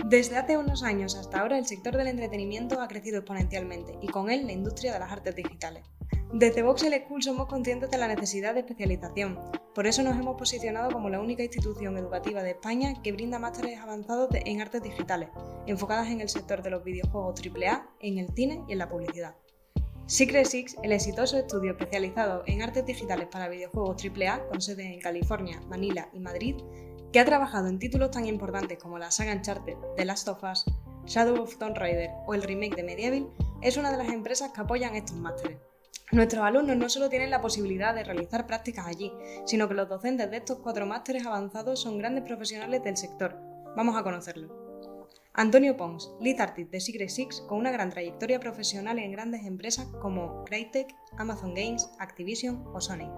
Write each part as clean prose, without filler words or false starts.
Desde hace unos años hasta ahora el sector del entretenimiento ha crecido exponencialmente y con él la industria de las artes digitales. Desde Voxel School somos conscientes de la necesidad de especialización, por eso nos hemos posicionado como la única institución educativa de España que brinda másteres avanzados en artes digitales, enfocadas en el sector de los videojuegos AAA, en el cine y en la publicidad. Secret Six, el exitoso estudio especializado en artes digitales para videojuegos AAA, con sede en California, Manila y Madrid, que ha trabajado en títulos tan importantes como la saga Uncharted, The Last of Us, Shadow of Tomb Raider o el remake de Medieval, es una de las empresas que apoyan estos másteres. Nuestros alumnos no solo tienen la posibilidad de realizar prácticas allí, sino que los docentes de estos 4 másteres avanzados son grandes profesionales del sector. Vamos a conocerlos. Antonio Pons, Lead Artist de Secret Six, con una gran trayectoria profesional en grandes empresas como Crytek, Amazon Games, Activision o Sony.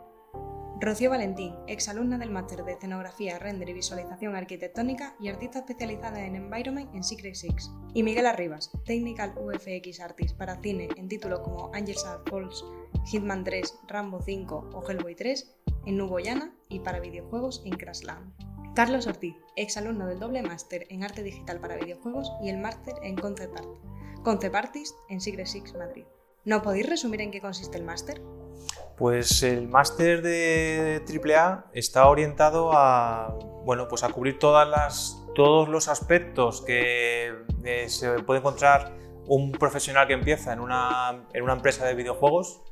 Rocío Valentín, exalumna del máster de escenografía, render y visualización arquitectónica y artista especializada en Environment en Secret Six. Y Miguel Arribas, Technical UFX Artist para cine en títulos como Angels Are Falls, Hitman 3, Rambo 5 o Hellboy 3 en Nuboyana y para videojuegos en Crashland. Carlos Ortiz, exalumno del doble máster en arte digital para videojuegos y el máster en Concept Art, Concept Artist en Secret Six Madrid. ¿Nos podéis resumir en qué consiste el máster? Pues el máster de AAA está orientado a cubrir todos los aspectos que se puede encontrar un profesional que empieza en una empresa de videojuegos.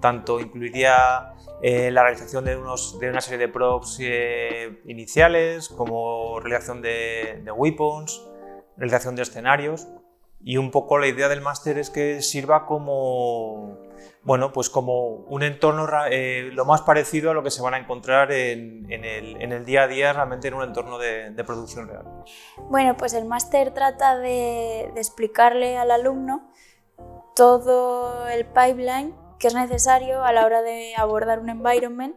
Tanto incluiría la realización de una serie de props iniciales, como realización de weapons, realización de escenarios. Y un poco la idea del máster es que sirva como un entorno lo más parecido a lo que se van a encontrar en el día a día, realmente en un entorno de producción real. Bueno, pues el máster trata de explicarle al alumno todo el pipeline que es necesario a la hora de abordar un environment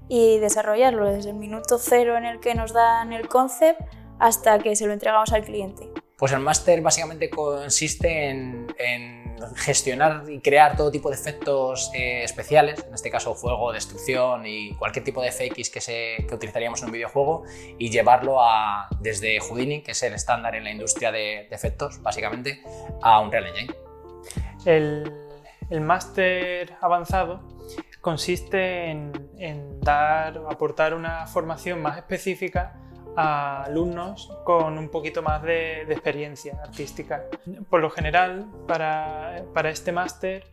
y desarrollarlo desde el minuto cero en el que nos dan el concept hasta que se lo entregamos al cliente. Pues el máster básicamente consiste en gestionar y crear todo tipo de efectos especiales, en este caso fuego, destrucción y cualquier tipo de FX que utilizaríamos en un videojuego, y llevarlo desde Houdini, que es el estándar en la industria de efectos, básicamente, a Unreal Engine. El máster avanzado consiste en aportar una formación más específica a alumnos con un poquito más de experiencia artística. Por lo general, para este máster,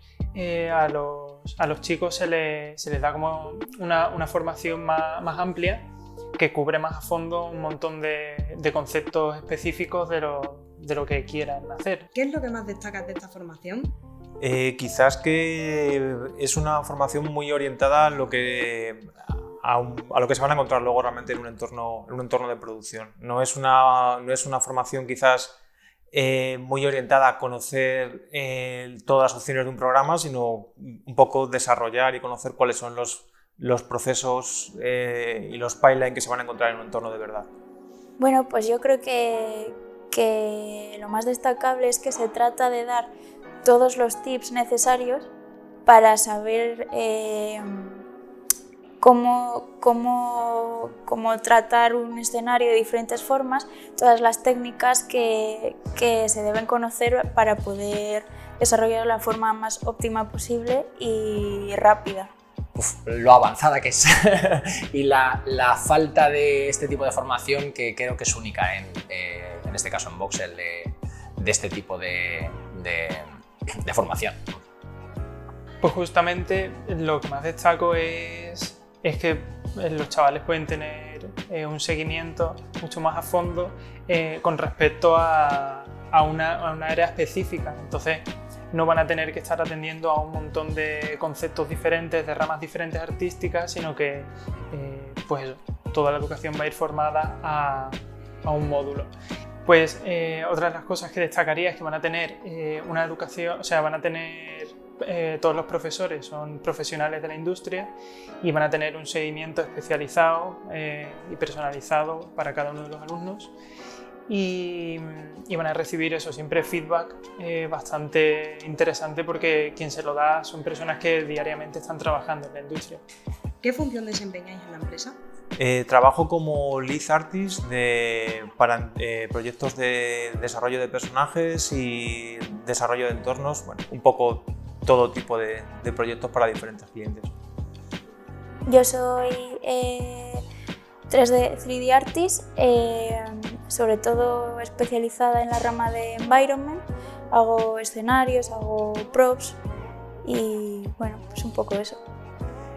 a los chicos se les da como una formación más amplia que cubre más a fondo un montón de conceptos específicos de lo que quieran hacer. ¿Qué es lo que más destacas de esta formación? Quizás que es una formación muy orientada a lo que se van a encontrar luego realmente en un entorno de producción. No es una formación quizás muy orientada a conocer todas las opciones de un programa, sino un poco desarrollar y conocer cuáles son los procesos y los pipelines que se van a encontrar en un entorno de verdad. Bueno, pues yo creo que lo más destacable es que se trata de dar todos los tips necesarios para saber cómo tratar un escenario de diferentes formas, todas las técnicas que se deben conocer para poder desarrollar de la forma más óptima posible y rápida. Lo avanzada que es y la falta de este tipo de formación que creo que es única en este caso en Voxel de este tipo de formación. Pues justamente lo que más destaco es que los chavales pueden tener un seguimiento mucho más a fondo con respecto a una área específica. Entonces no van a tener que estar atendiendo a un montón de conceptos diferentes, de ramas diferentes artísticas, sino que toda la educación va a ir formada a un módulo. Pues otra de las cosas que destacaría es que van a tener una educación, todos los profesores son profesionales de la industria y van a tener un seguimiento especializado y personalizado para cada uno de los alumnos y van a recibir siempre feedback bastante interesante, porque quien se lo da son personas que diariamente están trabajando en la industria. ¿Qué función desempeñáis en la empresa? Trabajo como lead artist para proyectos de desarrollo de personajes y desarrollo de entornos, bueno, un poco todo tipo de proyectos para diferentes clientes. Yo soy 3D artist, sobre todo especializada en la rama de environment. Hago escenarios, hago props y bueno, pues un poco eso.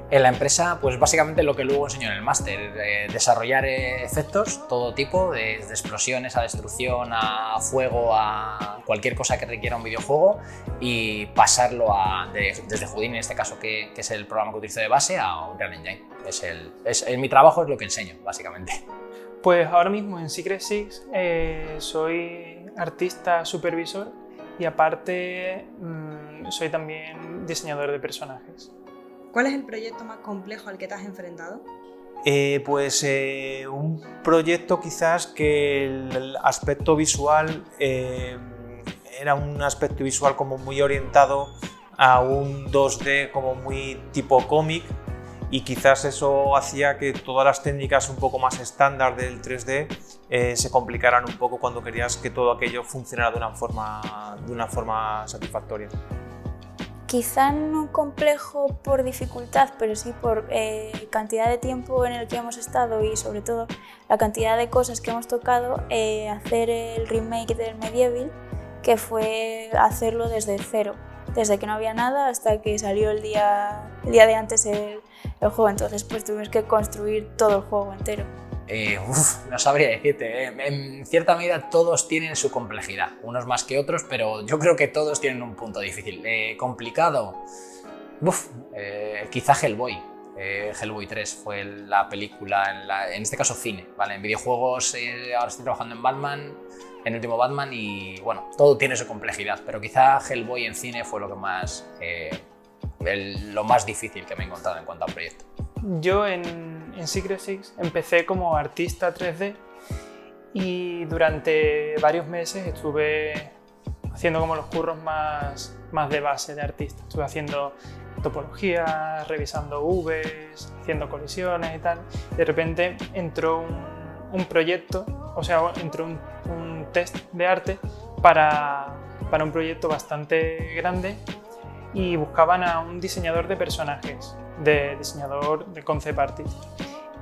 En la empresa, pues básicamente lo que luego enseño en el máster, desarrollar efectos, todo tipo, desde explosiones a destrucción, a fuego, a cualquier cosa que requiera un videojuego y pasarlo desde Houdini, en este caso, que es el programa que utilizo de base, a Unreal Engine. Mi trabajo es lo que enseño, básicamente. Pues ahora mismo en Secret Six soy artista supervisor y aparte soy también diseñador de personajes. ¿Cuál es el proyecto más complejo al que te has enfrentado? Un proyecto quizás que el aspecto visual era un aspecto visual como muy orientado a un 2D como muy tipo cómic, y quizás eso hacía que todas las técnicas un poco más estándar del 3D se complicaran un poco cuando querías que todo aquello funcionara de una forma satisfactoria. Quizá no complejo por dificultad, pero sí por cantidad de tiempo en el que hemos estado y sobre todo la cantidad de cosas que hemos tocado, hacer el remake del Medieval, que fue hacerlo desde cero, desde que no había nada hasta que salió el día de antes el juego, entonces pues tuvimos que construir todo el juego entero. No sabría decirte, en cierta medida todos tienen su complejidad, unos más que otros, pero yo creo que todos tienen un punto difícil. Complicado, quizá Hellboy. Hellboy 3 fue la película, en este caso cine, ¿vale? En videojuegos ahora estoy trabajando en Batman, en el último Batman, y bueno, todo tiene su complejidad, pero quizá Hellboy en cine fue lo más difícil que me he encontrado en cuanto a proyecto. Yo en Secret Six empecé como artista 3D y durante varios meses estuve haciendo como los curros más de base de artista. Estuve haciendo topologías, revisando Vs, haciendo colisiones y tal. De repente entró un proyecto, o sea, entró un test de arte para un proyecto bastante grande y buscaban a un diseñador de personajes, diseñador de concept artist.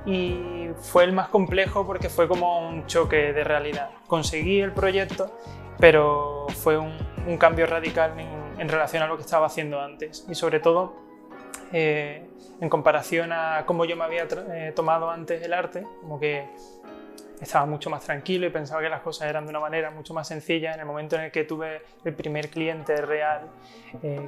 Y fue el más complejo porque fue como un choque de realidad. Conseguí el proyecto, pero fue un cambio radical en relación a lo que estaba haciendo antes. Y sobre todo, en comparación a cómo yo me había tomado antes el arte, como que estaba mucho más tranquilo y pensaba que las cosas eran de una manera mucho más sencilla. En el momento en el que tuve el primer cliente real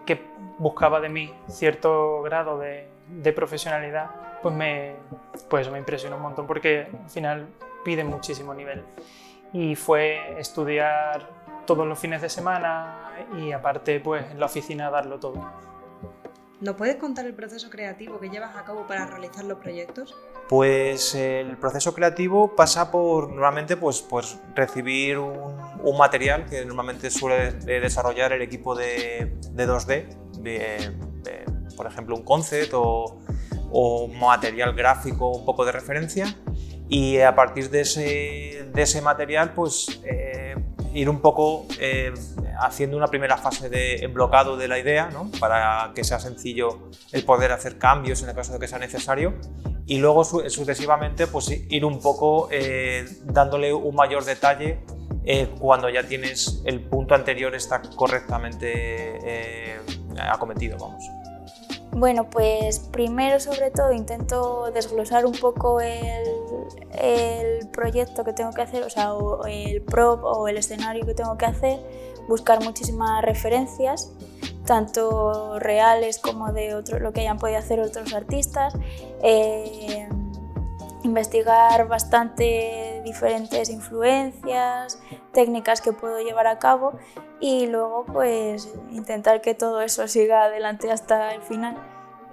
que buscaba de mí cierto grado de profesionalidad, pues me impresionó un montón porque al final pide muchísimo nivel. Y fue estudiar todos los fines de semana y aparte pues en la oficina darlo todo. ¿Nos puedes contar el proceso creativo que llevas a cabo para realizar los proyectos? Pues el proceso creativo pasa por normalmente pues recibir un material que normalmente suele desarrollar el equipo de 2D, por ejemplo un concept o material gráfico un poco de referencia, y a partir de ese material pues ir un poco haciendo una primera fase de emblocado de la idea, ¿no? Para que sea sencillo el poder hacer cambios en el caso de que sea necesario, y luego sucesivamente pues ir un poco dándole un mayor detalle cuando ya tienes el punto anterior está correctamente acometido, vamos. Bueno, pues primero sobre todo intento desglosar un poco el proyecto que tengo que hacer, o sea, o el prop o el escenario que tengo que hacer, buscar muchísimas referencias, tanto reales como de lo que hayan podido hacer otros artistas, investigar bastante diferentes influencias, técnicas que puedo llevar a cabo y luego pues intentar que todo eso siga adelante hasta el final,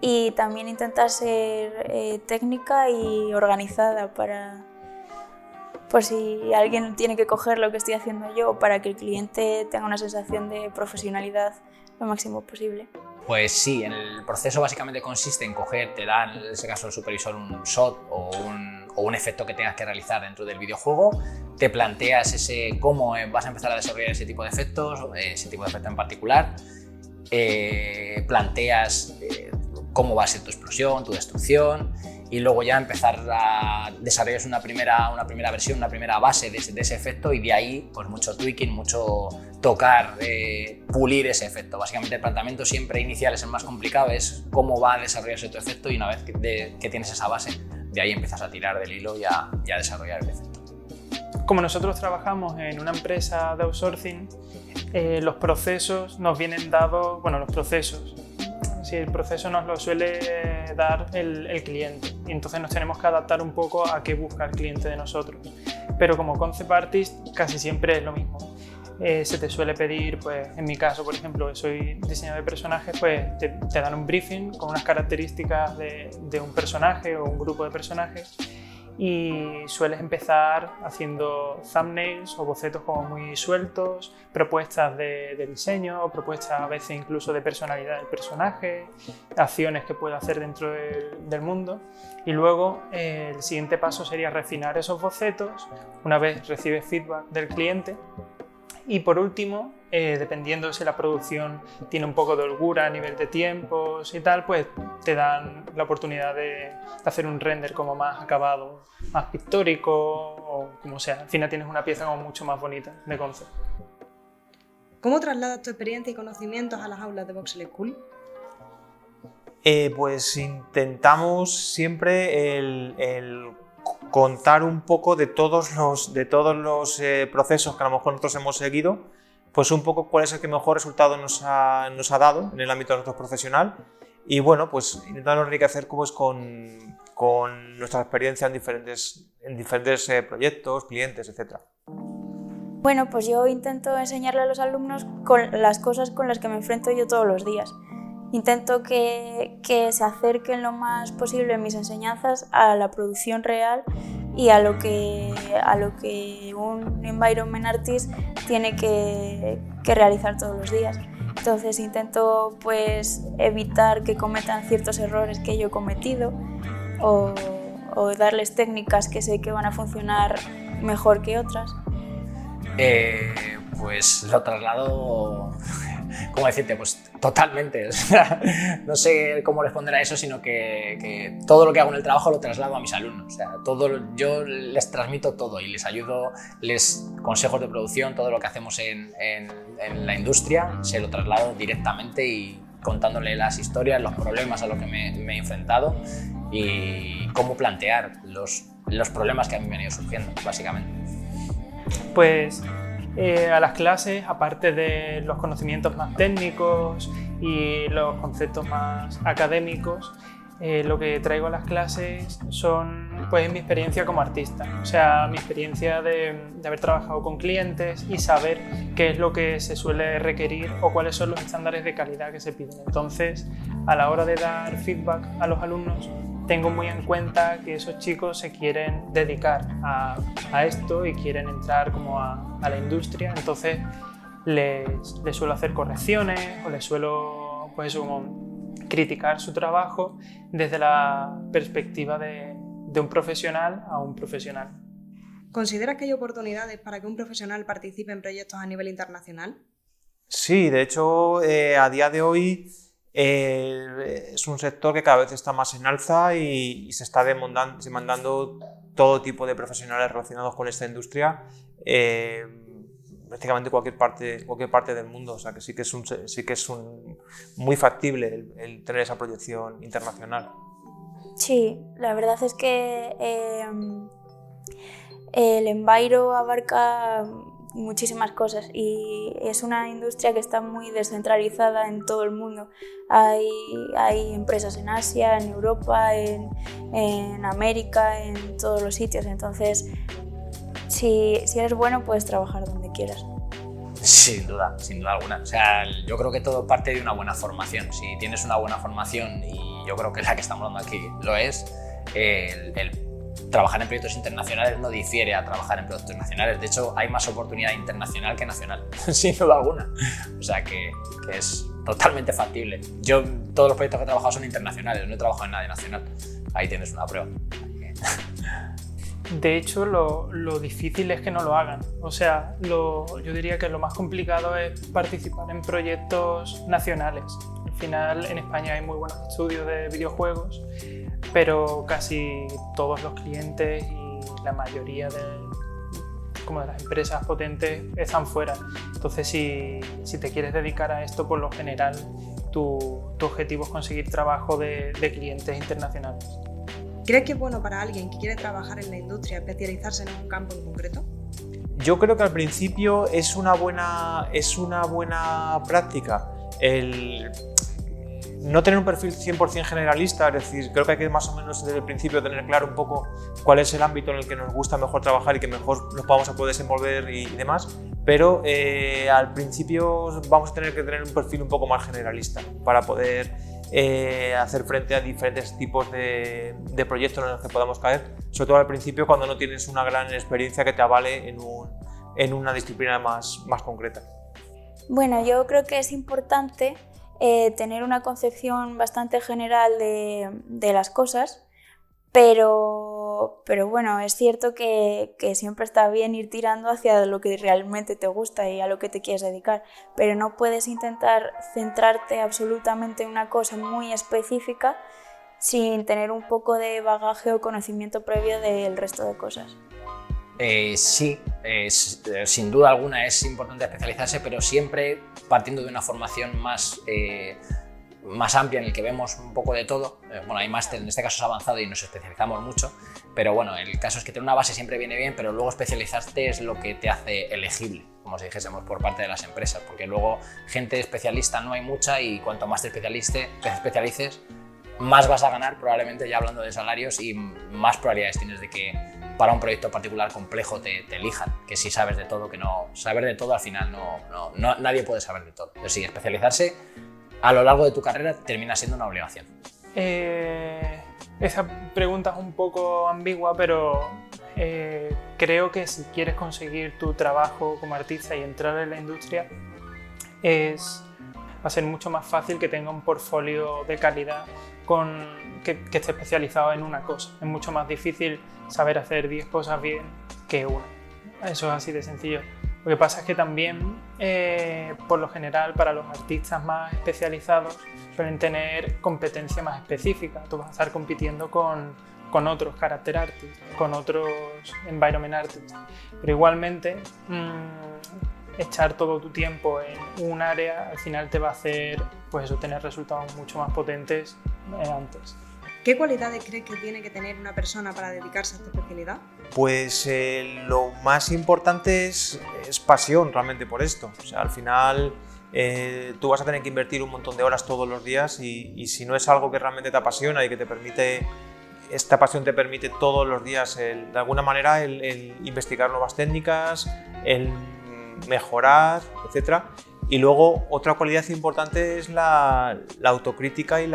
y también intentar ser técnica y organizada por si alguien tiene que coger lo que estoy haciendo yo, para que el cliente tenga una sensación de profesionalidad lo máximo posible. Pues sí, el proceso básicamente consiste en te da en ese caso el supervisor un shot o o un efecto que tengas que realizar dentro del videojuego, te planteas cómo vas a empezar a desarrollar ese tipo de efectos, ese tipo de efecto en particular, planteas cómo va a ser tu explosión, tu destrucción, y luego ya empezar a desarrollar una primera versión, una primera base de ese efecto, y de ahí pues mucho tweaking, mucho tocar, pulir ese efecto. Básicamente el planteamiento siempre inicial es el más complicado, es cómo va a desarrollarse tu efecto, y una vez que tienes esa base, de ahí empiezas a tirar del hilo y a desarrollar el efecto. Como nosotros trabajamos en una empresa de outsourcing, los procesos nos vienen dados, bueno, los procesos, si el proceso nos lo suele dar el cliente, y entonces nos tenemos que adaptar un poco a qué busca el cliente de nosotros. Pero como concept artist casi siempre es lo mismo. Se te suele pedir, pues en mi caso, por ejemplo, que soy diseñador de personajes, pues te dan un briefing con unas características de un personaje o un grupo de personajes, y sueles empezar haciendo thumbnails o bocetos como muy sueltos, propuestas de diseño, o propuestas a veces incluso de personalidad del personaje, acciones que puede hacer dentro del mundo, y luego el siguiente paso sería refinar esos bocetos una vez recibes feedback del cliente. Y por último, dependiendo si la producción tiene un poco de holgura a nivel de tiempos y tal, pues te dan la oportunidad de hacer un render como más acabado, más pictórico o como sea. Al final tienes una pieza como mucho más bonita de concept. ¿Cómo trasladas tu experiencia y conocimientos a las aulas de Voxel School? Pues intentamos siempre el contar un poco de todos los procesos que a lo mejor nosotros hemos seguido, pues un poco cuál es el que mejor resultado nos ha dado en el ámbito de nuestro profesional, y bueno, pues intentando enriquecer pues, con nuestra experiencia en diferentes proyectos, clientes, etc. Bueno, pues yo intento enseñarle a los alumnos con las cosas con las que me enfrento yo todos los días. Intento que se acerquen lo más posible mis enseñanzas a la producción real y a lo que un environment artist tiene que realizar todos los días. Entonces intento pues evitar que cometan ciertos errores que yo he cometido o darles técnicas que sé que van a funcionar mejor que otras. Pues lo traslado, ¿cómo decirte? Pues totalmente. O sea, no sé cómo responder a eso, sino que todo lo que hago en el trabajo lo traslado a mis alumnos. O sea, yo les transmito todo y les ayudo, les consejos de producción, todo lo que hacemos en la industria, se lo traslado directamente y contándole las historias, los problemas a los que me he enfrentado y cómo plantear los problemas que a mí me han ido surgiendo, básicamente. Pues a las clases, aparte de los conocimientos más técnicos y los conceptos más académicos, lo que traigo a las clases son pues mi experiencia como artista, o sea, mi experiencia de haber trabajado con clientes y saber qué es lo que se suele requerir o cuáles son los estándares de calidad que se piden. Entonces, a la hora de dar feedback a los alumnos, tengo muy en cuenta que esos chicos se quieren dedicar a esto y quieren entrar como a la industria, entonces les suelo hacer correcciones o les suelo pues eso, como criticar su trabajo desde la perspectiva de un profesional a un profesional. ¿Consideras que hay oportunidades para que un profesional participe en proyectos a nivel internacional? Sí, de hecho, a día de hoy es un sector que cada vez está más en alza y se está demandando todo tipo de profesionales relacionados con esta industria, prácticamente cualquier parte del mundo, o sea que sí que es muy factible el tener esa proyección internacional. Sí, la verdad es que el Enviro abarca muchísimas cosas y es una industria que está muy descentralizada en todo el mundo. Hay empresas en Asia, en Europa, en América, en todos los sitios, entonces si eres bueno puedes trabajar donde quieras. Sin duda alguna. O sea, yo creo que todo parte de una buena formación. Si tienes una buena formación, y yo creo que la que estamos dando aquí lo es, el trabajar en proyectos internacionales no difiere a trabajar en proyectos nacionales. De hecho, hay más oportunidad internacional que nacional, sin duda alguna. O sea, que es totalmente factible. Yo, todos los proyectos que he trabajado son internacionales, no he trabajado en nada de nacional. Ahí tienes una prueba. De hecho, lo difícil es que no lo hagan. O sea, yo diría que lo más complicado es participar en proyectos nacionales. Al final, en España hay muy buenos estudios de videojuegos, pero casi todos los clientes y la mayoría de las empresas potentes están fuera. Entonces, si te quieres dedicar a esto, por lo general, tu objetivo es conseguir trabajo de clientes internacionales. ¿Crees que es bueno para alguien que quiere trabajar en la industria especializarse en un campo en concreto? Yo creo que al principio es una buena práctica el no tener un perfil 100% generalista, es decir, creo que hay que más o menos desde el principio tener claro un poco cuál es el ámbito en el que nos gusta mejor trabajar y que mejor nos vamos a poder desenvolver y demás, pero al principio vamos a tener que tener un perfil un poco más generalista para poder hacer frente a diferentes tipos de proyectos en los que podamos caer, sobre todo al principio cuando no tienes una gran experiencia que te avale en una disciplina más concreta. Bueno, yo creo que es importante tener una concepción bastante general de las cosas, pero bueno, es cierto que siempre está bien ir tirando hacia lo que realmente te gusta y a lo que te quieres dedicar, pero no puedes intentar centrarte absolutamente en una cosa muy específica sin tener un poco de bagaje o conocimiento previo del resto de cosas. Sí, sin duda alguna es importante especializarse, pero siempre partiendo de una formación más amplia en el que vemos un poco de todo. Bueno, hay máster, en este caso es avanzado y nos especializamos mucho, pero bueno, el caso es que tener una base siempre viene bien, pero luego especializarte es lo que te hace elegible, como si dijésemos, por parte de las empresas, porque luego gente especialista no hay mucha y cuanto más te especialices, más vas a ganar probablemente, ya hablando de salarios, y más probabilidades tienes de que para un proyecto particular complejo te elijan, que si sabes de todo, que no saber de todo al final nadie puede saber de todo. Entonces sí, especializarse a lo largo de tu carrera termina siendo una obligación. Esa pregunta es un poco ambigua, pero creo que si quieres conseguir tu trabajo como artista y entrar en la industria, va a ser mucho más fácil que tenga un portfolio de calidad que esté especializado en una cosa. Es mucho más difícil saber hacer 10 cosas bien que una. Eso es así de sencillo. Lo que pasa es que también, por lo general, para los artistas más especializados suelen tener competencia más específica. Tú vas a estar compitiendo con otros character artists, con otros environment artists. Pero igualmente, echar todo tu tiempo en un área al final te va a hacer tener resultados mucho más potentes antes. ¿Qué cualidades crees que tiene que tener una persona para dedicarse a esta especialidad? Pues lo más importante es pasión realmente por esto. O sea, al final tú vas a tener que invertir un montón de horas todos los días y si no es algo que realmente te apasiona y que te permite, esta pasión te permite todos los días de alguna manera el investigar nuevas técnicas, el mejorar, etc. Y luego otra cualidad importante es la autocrítica y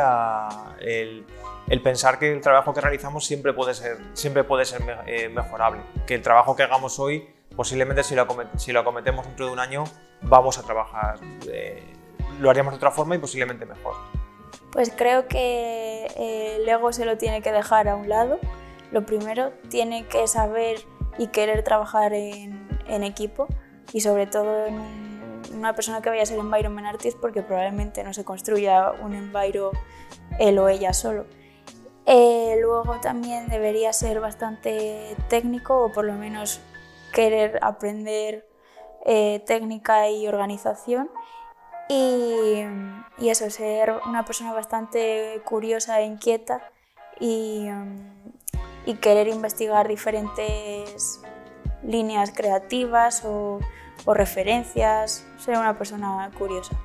el pensar que el trabajo que realizamos siempre puede ser mejorable, que el trabajo que hagamos hoy posiblemente si lo acometemos dentro de un año vamos a trabajar, lo haríamos de otra forma y posiblemente mejor. Pues creo que el ego se lo tiene que dejar a un lado. Lo primero, tiene que saber y querer trabajar en equipo y sobre todo en una persona que vaya a ser environment artist, porque probablemente no se construya un enviro él o ella solo. Luego también debería ser bastante técnico o por lo menos querer aprender técnica y organización y eso, ser una persona bastante curiosa e inquieta y querer investigar diferentes líneas creativas o referencias, ser una persona curiosa.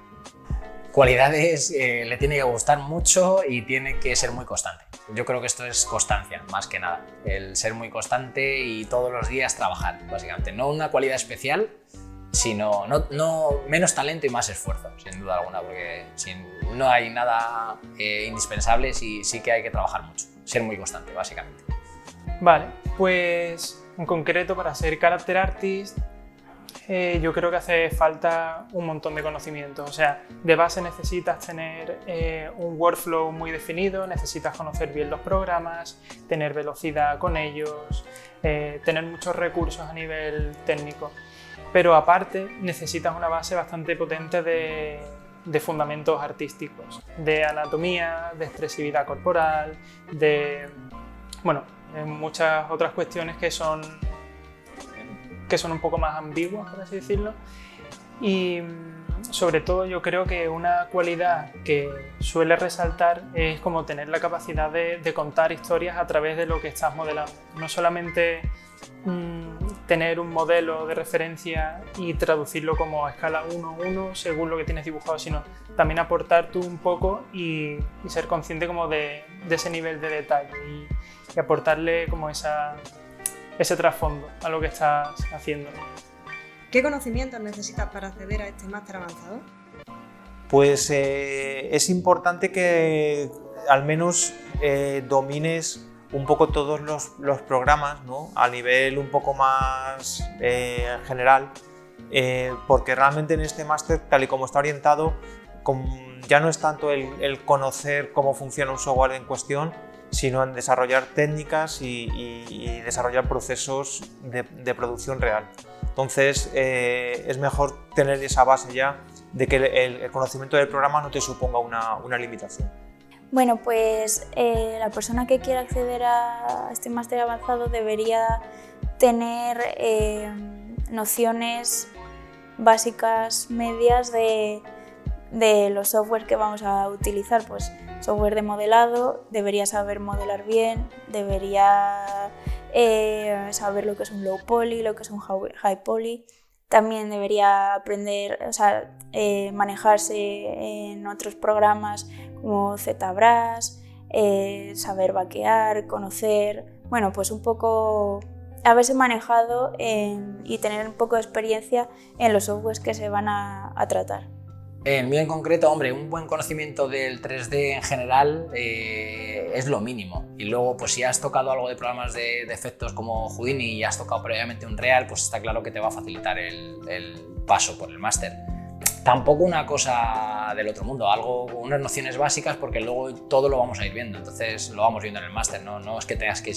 Cualidades, le tiene que gustar mucho y tiene que ser muy constante. Yo creo que esto es constancia, más que nada. El ser muy constante y todos los días trabajar, básicamente. No una cualidad especial, sino menos talento y más esfuerzo, sin duda alguna, porque no hay nada indispensable, sí que hay que trabajar mucho. Ser muy constante, básicamente. Vale, pues en concreto para ser character artist yo creo que hace falta un montón de conocimientos. O sea, de base necesitas tener un workflow muy definido, necesitas conocer bien los programas, tener velocidad con ellos, tener muchos recursos a nivel técnico. Pero aparte necesitas una base bastante potente de fundamentos artísticos, de anatomía, de expresividad corporal, de muchas otras cuestiones que son un poco más ambiguas, por así decirlo. Y sobre todo yo creo que una cualidad que suele resaltar es como tener la capacidad de contar historias a través de lo que estás modelando. No solamente tener un modelo de referencia y traducirlo como a escala 1:1 según lo que tienes dibujado, sino también aportar tú un poco y ser consciente como de ese nivel de detalle y aportarle como ese trasfondo a lo que estás haciendo. ¿Qué conocimientos necesitas para acceder a este máster avanzado? Pues es importante que al menos domines un poco todos los programas, ¿no? A nivel un poco más general, porque realmente en este máster, tal y como está orientado, ya no es tanto el conocer cómo funciona un software en cuestión, sino en desarrollar técnicas y desarrollar procesos de producción real. Entonces es mejor tener esa base ya de que el conocimiento del programa no te suponga una limitación. Bueno, pues la persona que quiera acceder a este máster avanzado debería tener nociones básicas medias de los softwares que vamos a utilizar. Pues software de modelado, debería saber modelar bien, debería saber lo que es un low poly, lo que es un high poly. También debería aprender, manejarse en otros programas como ZBrush, saber vaquear, conocer, pues un poco haberse manejado y tener un poco de experiencia en los softwares que se van a tratar. En mí en concreto, un buen conocimiento del 3D en general es lo mínimo. Y luego, pues si has tocado algo de programas de efectos como Houdini y has tocado previamente Unreal, pues está claro que te va a facilitar el paso por el máster. Tampoco una cosa del otro mundo, unas nociones básicas, porque luego todo lo vamos a ir viendo, entonces lo vamos viendo en el máster, no es que tengas que...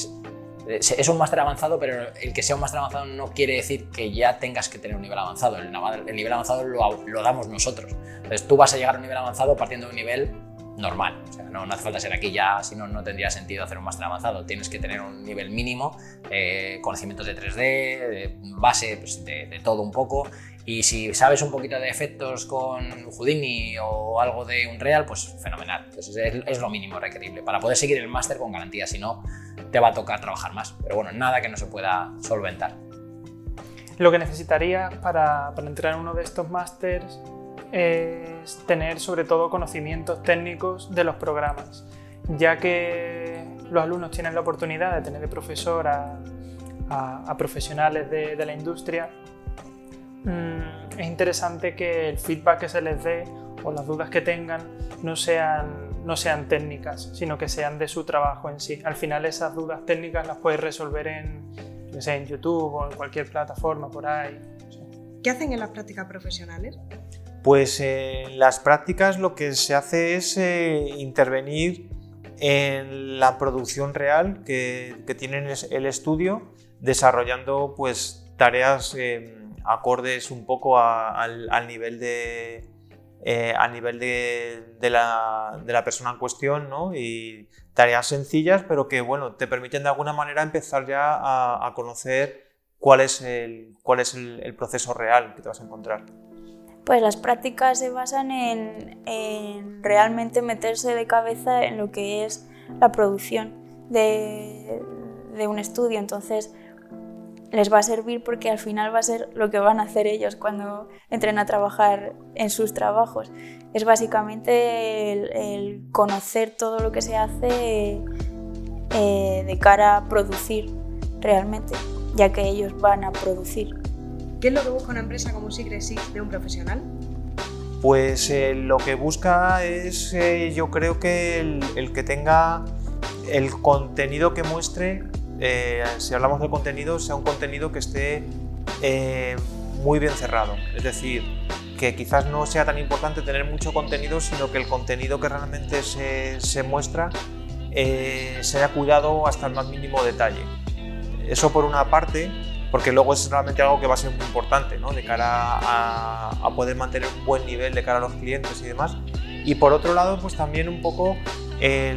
Es un máster avanzado, pero el que sea un máster avanzado no quiere decir que ya tengas que tener un nivel avanzado. El nivel avanzado lo damos nosotros. Entonces tú vas a llegar a un nivel avanzado partiendo de un nivel normal. O sea, no hace falta ser aquí ya, si no, no tendría sentido hacer un máster avanzado. Tienes que tener un nivel mínimo, conocimientos de 3D, de base, pues de todo un poco. Y si sabes un poquito de efectos con Houdini o algo de Unreal, pues fenomenal. Pues es lo mínimo requerible para poder seguir el máster con garantía, si no te va a tocar trabajar más. Pero bueno, nada que no se pueda solventar. Lo que necesitarías para entrar en uno de estos másters es tener sobre todo conocimientos técnicos de los programas, ya que los alumnos tienen la oportunidad de tener de profesor a profesionales de la industria. Es interesante que el feedback que se les dé o las dudas que tengan no sean técnicas, sino que sean de su trabajo en sí. Al final esas dudas técnicas las puedes resolver en YouTube o en cualquier plataforma por ahí. ¿Qué hacen en las prácticas profesionales? Pues en las prácticas lo que se hace es intervenir en la producción real que tiene el estudio, desarrollando pues tareas acordes un poco al nivel de la persona en cuestión, ¿no? Y tareas sencillas, pero que te permiten de alguna manera empezar ya a conocer cuál es el proceso real que te vas a encontrar. Pues las prácticas se basan en realmente meterse de cabeza en lo que es la producción de un estudio. Entonces les va a servir porque al final va a ser lo que van a hacer ellos cuando entren a trabajar en sus trabajos. Es básicamente el conocer todo lo que se hace de cara a producir realmente, ya que ellos van a producir. ¿Qué es lo que busca una empresa como Secret Six de un profesional? Pues lo que busca es, yo creo que el que tenga el contenido que muestre, si hablamos de contenido, sea un contenido que esté muy bien cerrado. Es decir, que quizás no sea tan importante tener mucho contenido, sino que el contenido que realmente se muestra sea cuidado hasta el más mínimo detalle. Eso por una parte, porque luego es realmente algo que va a ser muy importante, ¿no? De cara a poder mantener un buen nivel de cara a los clientes y demás. Y por otro lado, pues también un poco de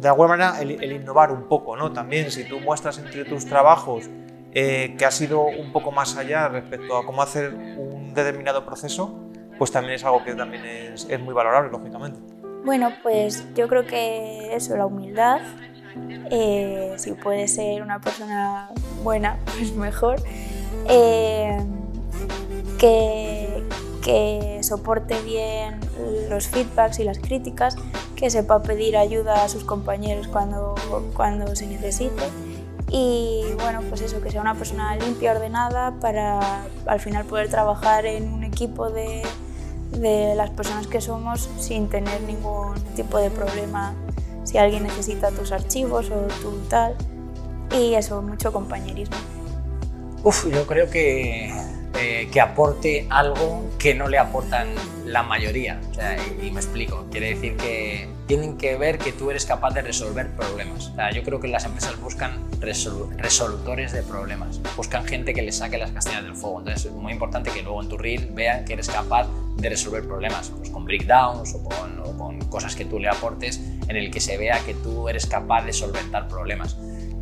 alguna manera el innovar un poco, ¿no? También si tú muestras entre tus trabajos que has ido un poco más allá respecto a cómo hacer un determinado proceso, pues también es algo que también es muy valorable, lógicamente. Bueno, pues yo creo que eso, la humildad, si puede ser una persona buena, pues mejor, que soporte bien los feedbacks y las críticas, que sepa pedir ayuda a sus compañeros cuando se necesite y bueno, pues eso, que sea una persona limpia, ordenada para al final poder trabajar en un equipo de las personas que somos sin tener ningún tipo de problema si alguien necesita tus archivos o tu tal y eso, mucho compañerismo. Yo creo que aporte algo que no le aportan la mayoría. O sea, y me explico. Quiere decir que tienen que ver que tú eres capaz de resolver problemas. O sea, yo creo que las empresas buscan resolutores de problemas. Buscan gente que les saque las castañas del fuego. Entonces es muy importante que luego en tu reel vean que eres capaz de resolver problemas, pues con breakdowns o con cosas que tú le aportes en el que se vea que tú eres capaz de solventar problemas.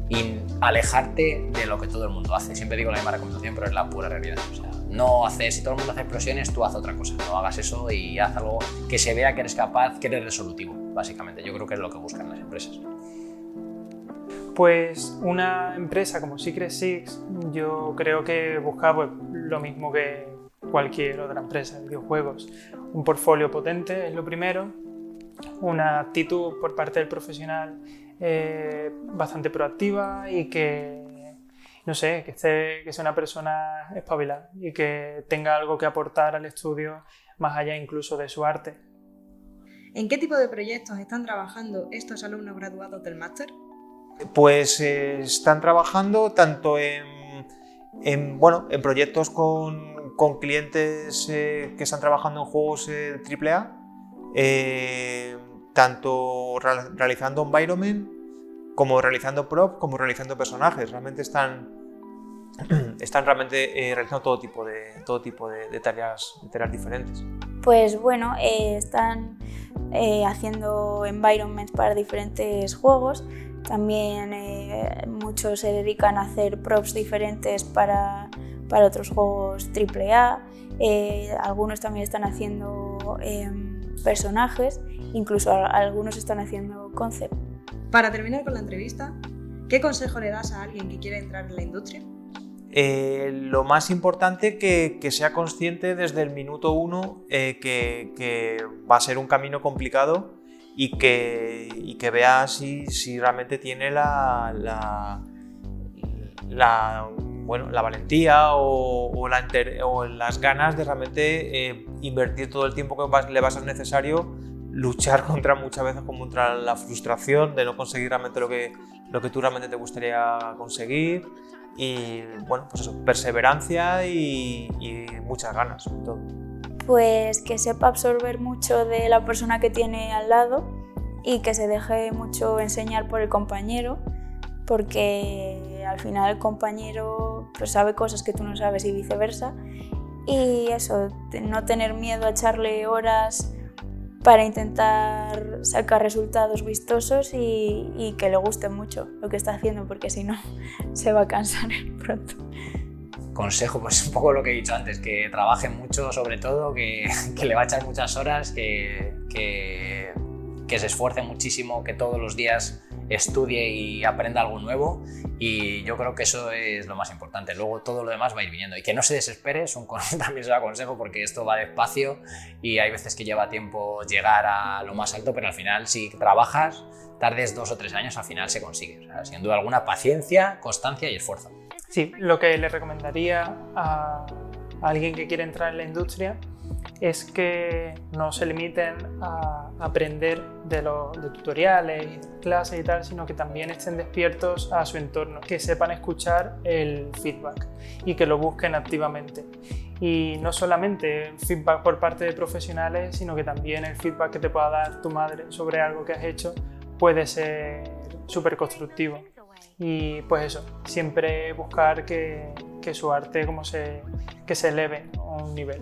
Y alejarte de lo que todo el mundo hace. Siempre digo la misma recomendación, pero es la pura realidad. O sea, si todo el mundo hace explosiones, tú haz otra cosa. No hagas eso y haz algo que se vea que eres capaz, que eres resolutivo, básicamente. Yo creo que es lo que buscan las empresas. Pues una empresa como Secret Six, yo creo que busca pues, lo mismo que cualquier otra empresa de videojuegos. Un portfolio potente es lo primero, una actitud por parte del profesional bastante proactiva y que, no sé, que sea una persona espabilada y que tenga algo que aportar al estudio más allá incluso de su arte. ¿En qué tipo de proyectos están trabajando estos alumnos graduados del máster? Pues están trabajando tanto en proyectos con clientes que están trabajando en juegos AAA, tanto realizando environment como realizando prop, como realizando personajes. Realmente están realizando todo tipo de tareas diferentes. Pues bueno, están haciendo environments para diferentes juegos. También muchos se dedican a hacer props diferentes para otros juegos AAA. Algunos también están haciendo personajes, incluso algunos están haciendo concept. Para terminar con la entrevista, ¿qué consejo le das a alguien que quiere entrar en la industria? Lo más importante que sea consciente desde el minuto uno que va a ser un camino complicado y que vea si realmente tiene la valentía o las ganas de realmente invertir todo el tiempo que le va a ser necesario, luchar muchas veces contra la frustración de no conseguir realmente lo que tú realmente te gustaría conseguir. Y bueno, pues eso, perseverancia y muchas ganas sobre todo. Pues que sepa absorber mucho de la persona que tiene al lado y que se deje mucho enseñar por el compañero, porque al final el compañero pues, sabe cosas que tú no sabes y viceversa. Y eso, no tener miedo a echarle horas para intentar sacar resultados vistosos y que le guste mucho lo que está haciendo, porque si no se va a cansar pronto. Consejo, pues un poco lo que he dicho antes, que trabaje mucho sobre todo, que le va a echar muchas horas, que se esfuerce muchísimo, que todos los días estudie y aprenda algo nuevo, y yo creo que eso es lo más importante. Luego todo lo demás va a ir viniendo y que no se desespere, también se lo aconsejo, porque esto va despacio y hay veces que lleva tiempo llegar a lo más alto, pero al final si trabajas, tardes 2 o 3 años, al final se consigue. O sea, sin duda alguna, paciencia, constancia y esfuerzo. Sí, lo que le recomendaría a alguien que quiere entrar en la industria es que no se limiten a aprender de tutoriales y de clases y tal, sino que también estén despiertos a su entorno, que sepan escuchar el feedback y que lo busquen activamente. Y no solamente feedback por parte de profesionales, sino que también el feedback que te pueda dar tu madre sobre algo que has hecho puede ser súper constructivo. Y pues eso, siempre buscar que su arte que se eleve a un nivel.